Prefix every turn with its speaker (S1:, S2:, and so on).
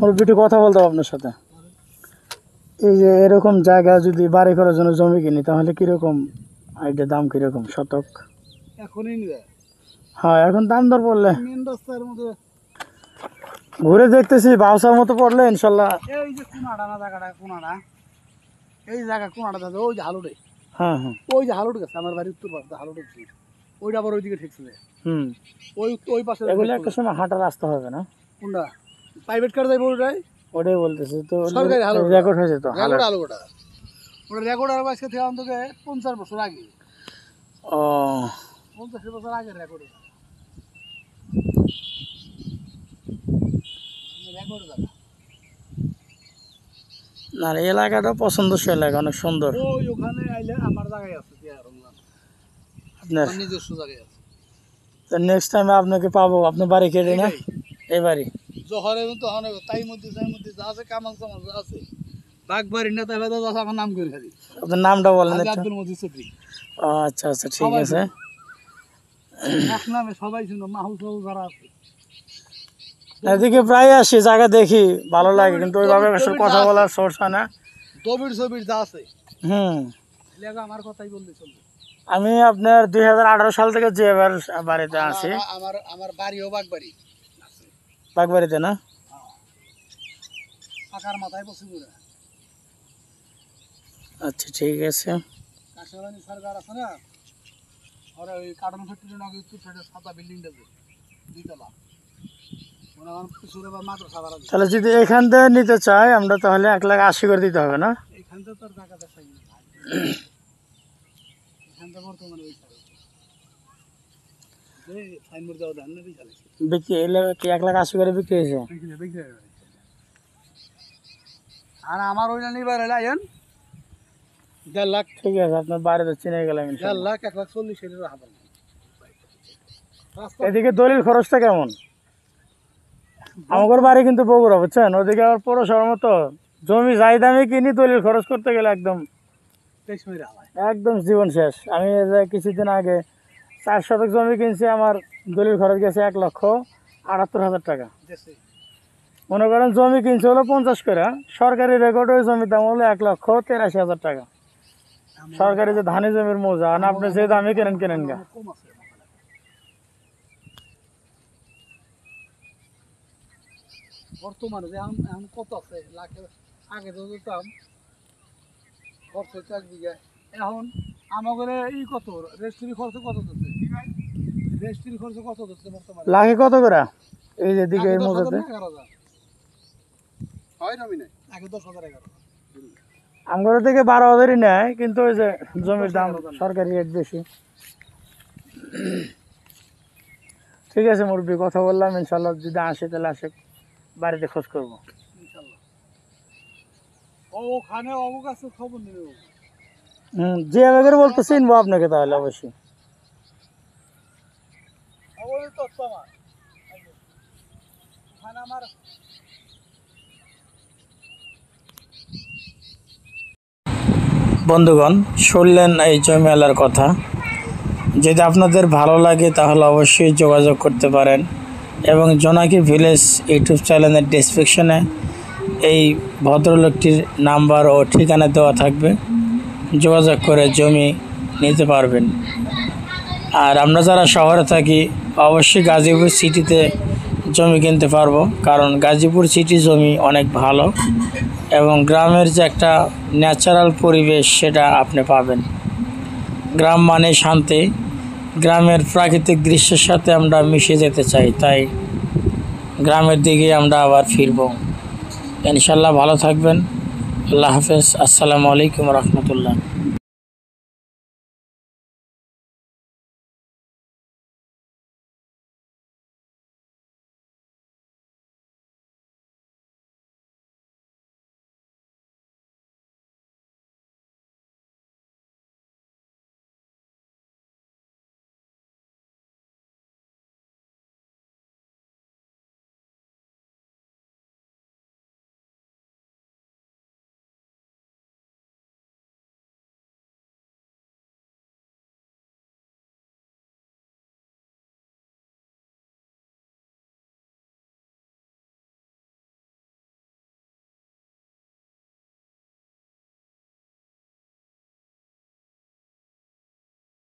S1: মুরব্বি কথা বলতে হবে আপনার সাথে। এই যে এরকম জায়গা যদি বাড়ি করার জন্য জমি কিনি তাহলে কিরকম আইডিয়া, দাম কিরকম শতক?
S2: এখনই নিবে।
S1: হ্যাঁ এখন দাম দর পড়লে
S2: মেন রাস্তার মধ্যে
S1: ঘুরে দেখতেছি বাউসার মতো পড়লে ইনশাল্লাহ।
S2: এই যে কোনাটা না জায়গাটা, কোনাটা এই জায়গা কোনাটা দাদা, ওই যে হালুটে,
S1: হ্যাঁ হ্যাঁ
S2: ওই যে হালুট গেছে আমার বাড়ির উত্তর পাশে হালুটে, ওইটা আবার ওইদিকে ঠেকছে। ওই ওই পাশে
S1: এগুলো একটা সময় হাঁটা রাস্তা হবে না?
S2: কোনটা প্রাইভেট কার যাইব ওটাই?
S1: ওটাই বলতেছি তো,
S2: সরকারি হালুট
S1: রেকর্ড হয়েছে তো
S2: রেকর্ড হালুট। ওটা রেকর্ড আর আজকে থেকে অন্তত 50 বছর আগে।
S1: ও
S2: 50 বছর আগে রেকর্ড। রেকর্ড দাদা
S1: না, এই এলাকাটা পছন্দসই এলাকা, অনেক সুন্দর।
S2: ওই ওখানে আইলে আমার জায়গায় আছে
S1: আপনার
S2: নিজস্ব জায়গায় আছে।
S1: নেক্সট টাইম আপনাকে পাবো, আপনি বাড়ি কেটে না এই বাড়ি
S2: জহরে তখন তাই মধ্যে যা আছে কামাল চামাল যা আছে বাগবাড়ি নেতা ভেদা যা আছে আমার নাম করে খালি।
S1: আপনার নামটা বলেন একটু।
S2: আব্দুল মজিদ চৌধুরী।
S1: ও আচ্ছা আচ্ছা, ঠিক আছে।
S2: এক নামে সবাই শুনো, মাহুল সাহুল যারা আছে।
S1: এদিকে প্রায় আসি, জায়গা দেখি, ভালো লাগে, কিন্তু ওইভাবে আসলে কথা বলার সোর্স হয় না।
S2: দবির সবির যা আছে
S1: হুম,
S2: আমার কথাই বলতে চলবে।
S1: আমি আপনার 2018 সাল থেকে যে এবার বাড়িতে আছি।
S2: আমার আমার বাড়িও বাগবাড়ি,
S1: বাগবাড়িতে না?
S2: পাকার মাথায় বসে ঘুরে।
S1: আচ্ছা ঠিক আছে।
S2: কাশাবানি সরকার আছে না, ওরা ওই কার্টন ফ্যাক্টরি নাকি উত্তর সাইডে সাদা বিল্ডিংটা দুইতলা,
S1: তাহলে যদি এখান থেকে নিতে চাই আমরা তাহলে 1,80,000 করে দিতে হবে না?
S2: এখান থেকে তোর টাকা দেখাই এখান থেকে বর্তমানে
S1: বিক্রি এলে কি 1,80,000 করে বিক্রি হয়েছে?
S2: আর আমার ওই নিবার হলে আইন 1.5 লাখ।
S1: ঠিক আছে, আপনার বাড়িতে চিনে গেলাম।
S2: 1.5 লাখ 1,40,000
S1: এদিকে দলিল খরচটা কেমন? আমার বাড়ি কিন্তু বগুড়া, বুঝছেন? ওদিকে আবার পৌরসভার মতো জমি যাই দামে কিনি, দলিল খরচ করতে গেলে একদম একদম জীবন শেষ। আমি কিছুদিন আগে 4 শতক জমি কিনছি, আমার দলিল খরচ গেছে 1,78,000 টাকা। মনে করেন জমি কিনছে হলো 50 করে, সরকারি রেকর্ড ওই জমির দাম হলো 1,83,000 টাকা। সরকারি যে ধানি জমির মৌজা, আর আপনি যে দামে কেনেন গা।
S2: বর্তমানে যে এখন কত আছে লাখের, আগে তো দিতাম খরচ 1 বিঘা। এখন আমাদের এই কত রেজিস্ট্রি খরচ কত দিচ্ছে, রেজিস্ট্রি খরচ কত দিচ্ছে বর্তমানে?
S1: লাখে কত করে? এই যে দিকে এই মৌজাতে
S2: হয় না, আগে 10,000 11,000।
S1: আমগর থেকে 12,000-ই নেয়, কিন্তু ওই যে জমির দাম সরকারি রেট বেশি। ঠিক আছে মুরব্বি, কথা বললাম, ইনশাল্লাহ যদি আসে তাহলে আসে, বাড়িতে খোঁজ করবো
S2: ইনশাআল্লাহ। ওখানে অবকাশ খবর নেবে।
S1: যে আগে বলতে চিনবো আপনাকে তাহলে অবশ্যই। বন্ধুগণ, শুনলেন এই জমি মেলার কথা। যদি আপনাদের ভালো লাগে তাহলে অবশ্যই যোগাযোগ করতে পারেন, এবং জোনাকি ভিলেজ ইউটিউব চ্যানেলের ডেসক্রিপশনে এই ভদ্রলোকটির নাম্বার ও ঠিকানা দেওয়া থাকবে, যোগাযোগ করে জমি নিতে পারবেন। আর আমরা যারা শহরে থাকি অবশ্যই গাজীপুর সিটিতে জমি কিনতে পারবো, কারণ গাজীপুর সিটি জমি অনেক ভালো, এবং গ্রামের যে একটা ন্যাচারাল পরিবেশ সেটা আপনি পাবেন। গ্রাম মানে শান্তি, গ্রামের প্রাকৃতিক দৃশ্যের সাথে আমরা মিশে যেতে চাই, তাই গ্রামের দিকে আমরা আবার ফিরব। ইনশাল্লাহ ভালো থাকবেন। আল্লাহ হাফেজ। আসসালামু আলাইকুম রহমতুল্লাহ।